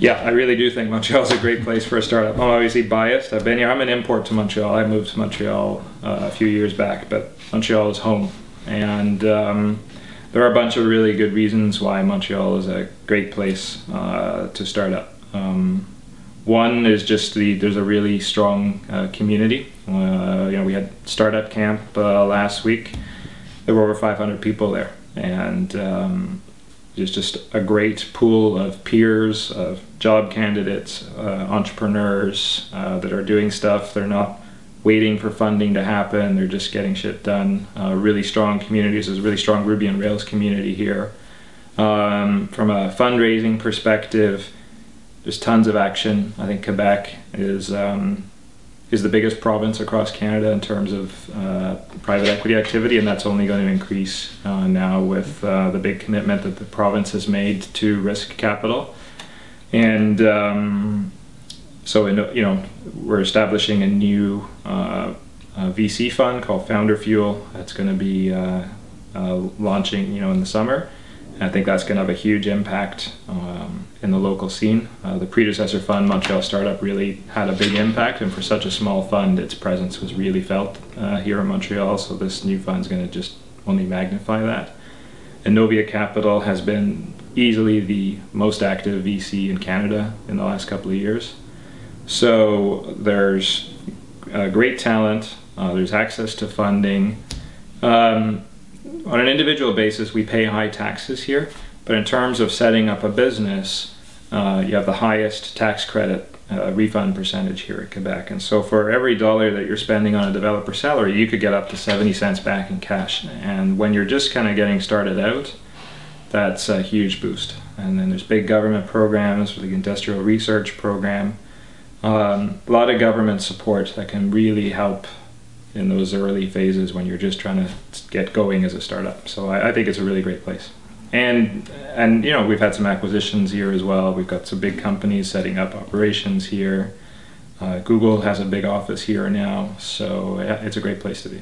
Yeah, I really do think Montreal is a great place for a startup. I'm obviously biased. I've been here. I'm an import to Montreal. I moved to Montreal a few years back, but Montreal is home. And there are a bunch of really good reasons why Montreal is a great place to start up. One is just there's a really strong community. We had startup camp last week. There were over 500 people there, and there's just a great pool of peers, of job candidates, entrepreneurs that are doing stuff. They're not waiting for funding to happen. They're just getting shit done. Really strong communities. There's a really strong Ruby on Rails community here. From a fundraising perspective, there's tons of action. I think Quebec is the biggest province across Canada in terms of private equity activity, and that's only going to increase now with the big commitment that the province has made to risk capital. And so we're establishing a new VC fund called Founder Fuel that's going to be launching in the summer. I think that's going to have a huge impact in the local scene. The predecessor fund, Montreal Startup, really had a big impact, and for such a small fund, its presence was really felt here in Montreal, so this new fund is going to just only magnify that. Innovia Capital has been easily the most active VC in Canada in the last couple of years. So there's great talent, there's access to funding. On an individual basis, we pay high taxes here, but in terms of setting up a business, you have the highest tax credit refund percentage here at Quebec. And so for every dollar that you're spending on a developer salary, you could get up to 70 cents back in cash. And when you're just kind of getting started out, that's a huge boost. And then there's big government programs, like the industrial research program, a lot of government support that can really help in those early phases when you're just trying to get going as a startup. So I think it's a really great place. And we've had some acquisitions here as well. We've got some big companies setting up operations here. Google has a big office here now, so yeah, it's a great place to be.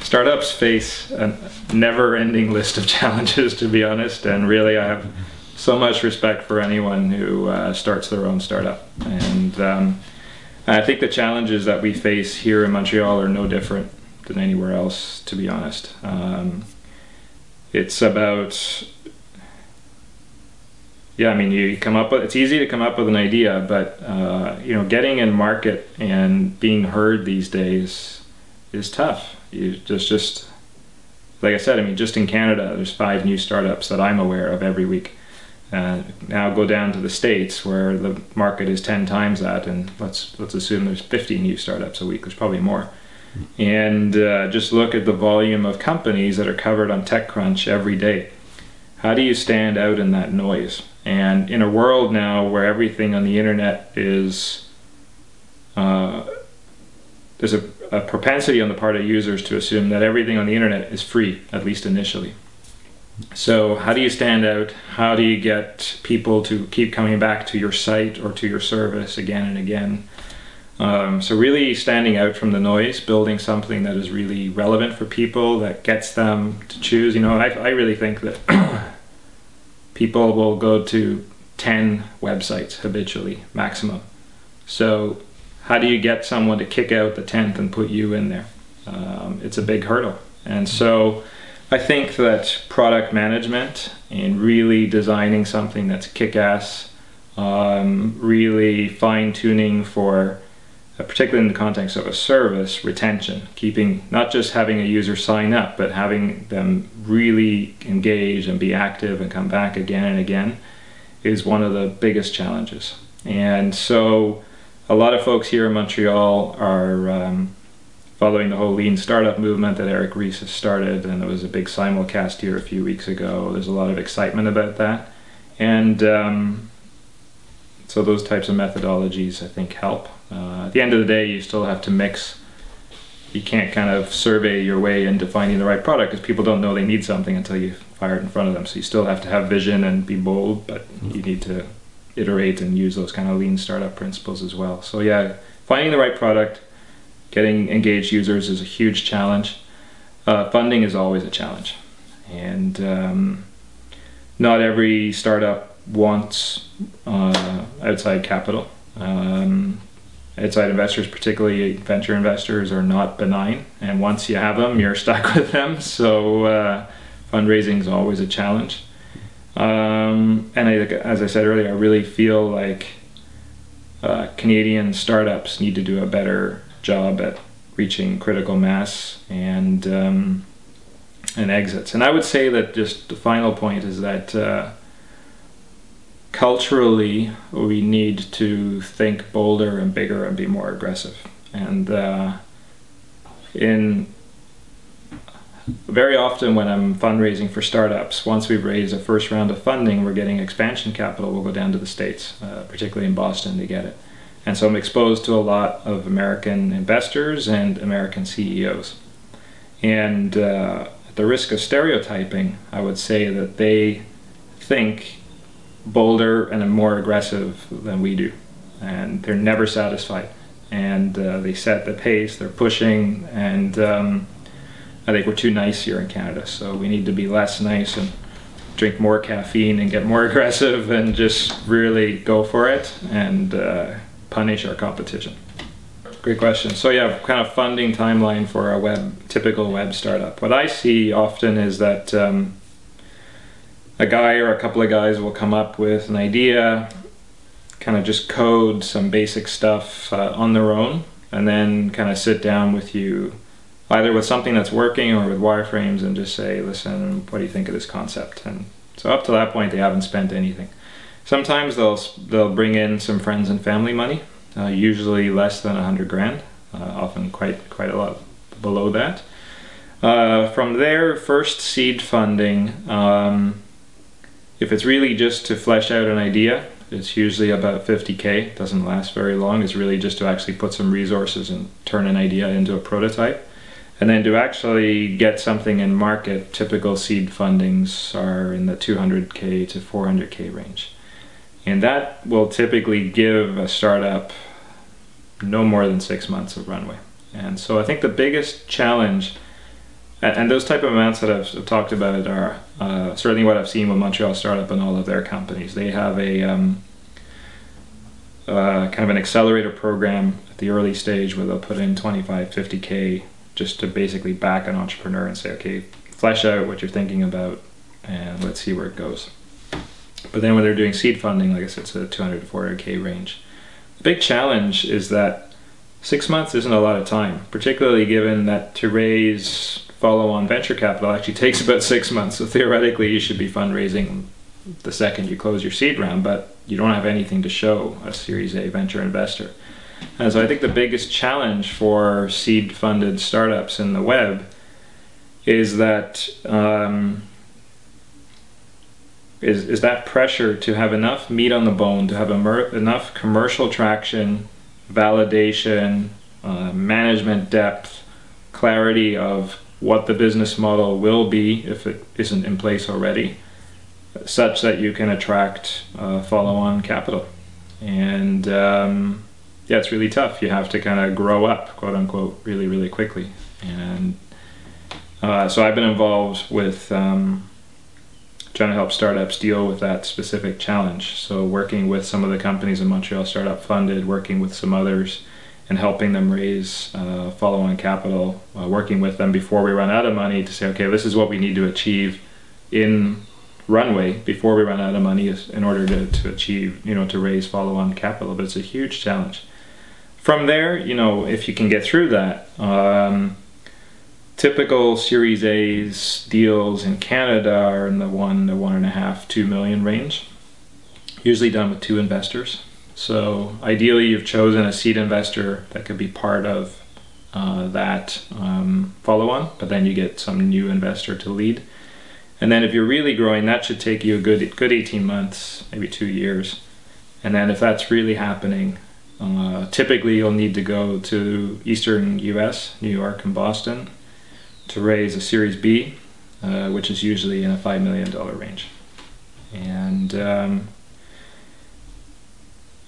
Startups face a never-ending list of challenges, to be honest, and really I have so much respect for anyone who starts their own startup. And I think the challenges that we face here in Montreal are no different than anywhere else, to be honest. It's about, it's easy to come up with an idea, but getting in market and being heard these days is tough. You just like I said, just in Canada, there's 5 new startups that I'm aware of every week. Now go down to the States where the market is 10 times that, and let's assume there's 50 new startups a week. There's probably more. And just look at the volume of companies that are covered on TechCrunch every day. How do you stand out in that noise? And in a world now where everything on the internet is, there's a propensity on the part of users to assume that everything on the internet is free, at least initially. So how do you stand out? How do you get people to keep coming back to your site or to your service again and again? So really standing out from the noise, building something that is really relevant for people, that gets them to choose. I really think that people will go to 10 websites habitually, maximum. So how do you get someone to kick out the 10th and put you in there? It's a big hurdle. And so I think that product management and really designing something that's kick-ass, really fine-tuning for, particularly in the context of a service, retention, not just having a user sign up, but having them really engage and be active and come back again and again is one of the biggest challenges. And so a lot of folks here in Montreal are following the whole lean startup movement that Eric Ries has started, and there was a big simulcast here a few weeks ago. There's a lot of excitement about that, and so those types of methodologies I think help. At the end of the day, you still have to mix. You can't kind of survey your way into finding the right product, because people don't know they need something until you fire it in front of them. So you still have to have vision and be bold, but you need to iterate and use those kind of lean startup principles as well. So yeah, finding the right product, getting engaged users is a huge challenge. Funding is always a challenge, and not every startup wants outside capital. Outside investors, particularly venture investors, are not benign, and once you have them, you're stuck with them. So fundraising is always a challenge. And as I said earlier, I really feel like Canadian startups need to do a better job at reaching critical mass and exits. And I would say that just the final point is that culturally, we need to think bolder and bigger and be more aggressive. And very often when I'm fundraising for startups, once we've raised a first round of funding, we're getting expansion capital, we'll go down to the States, particularly in Boston, to get it. And so I'm exposed to a lot of American investors and American CEOs. And at the risk of stereotyping, I would say that they think bolder and more aggressive than we do, and they're never satisfied, and they set the pace, they're pushing, and I think we're too nice here in Canada, so we need to be less nice and drink more caffeine and get more aggressive and just really go for it and punish our competition. Great question. So yeah, kind of funding timeline for a typical web startup. What I see often is that a guy or a couple of guys will come up with an idea, kind of just code some basic stuff on their own, and then kind of sit down with you, either with something that's working or with wireframes, and just say, listen, what do you think of this concept? And so up to that point, they haven't spent anything. Sometimes they'll bring in some friends and family money, usually less than 100 grand, often quite a lot below that. From there, first seed funding, if it's really just to flesh out an idea, it's usually about 50K. It doesn't last very long. It's really just to actually put some resources and turn an idea into a prototype. And then to actually get something in market, typical seed fundings are in the 200K to 400K range. And that will typically give a startup no more than 6 months of runway. And so I think the biggest challenge, and those type of amounts that I've talked about are certainly what I've seen with Montreal Startup and all of their companies. They have a kind of an accelerator program at the early stage where they'll put in 25, 50K just to basically back an entrepreneur and say, okay, flesh out what you're thinking about and let's see where it goes. But then when they're doing seed funding, like I said, it's a 200 to 400K range. The big challenge is that 6 months isn't a lot of time, particularly given that to raise follow-on venture capital actually takes about 6 months. So theoretically, you should be fundraising the second you close your seed round, but you don't have anything to show a Series A venture investor. And so I think the biggest challenge for seed-funded startups in the web is that is that pressure to have enough meat on the bone, to have enough commercial traction, validation, management depth, clarity of what the business model will be if it isn't in place already, such that you can attract follow-on capital. And yeah, it's really tough. You have to kind of grow up, quote unquote, really, really quickly. And so I've been involved with trying to help startups deal with that specific challenge. So working with some of the companies in Montreal Startup Funded, working with some others, and helping them raise follow-on capital, working with them before we run out of money to say, okay, this is what we need to achieve in runway before we run out of money in order to achieve, to raise follow-on capital. But it's a huge challenge. From there, if you can get through that, typical Series A's deals in Canada are in the 1 to 1.5, 2 million range, usually done with 2 investors. So ideally you've chosen a seed investor that could be part of that follow-on, but then you get some new investor to lead. And then if you're really growing, that should take you a good 18 months, maybe 2 years. And then if that's really happening, typically you'll need to go to Eastern US, New York and Boston, to raise a Series B, which is usually in a $5 million range. And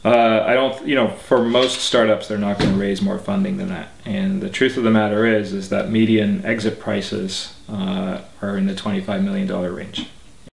I don't, for most startups, they're not going to raise more funding than that. And the truth of the matter is that median exit prices are in the $25 million range.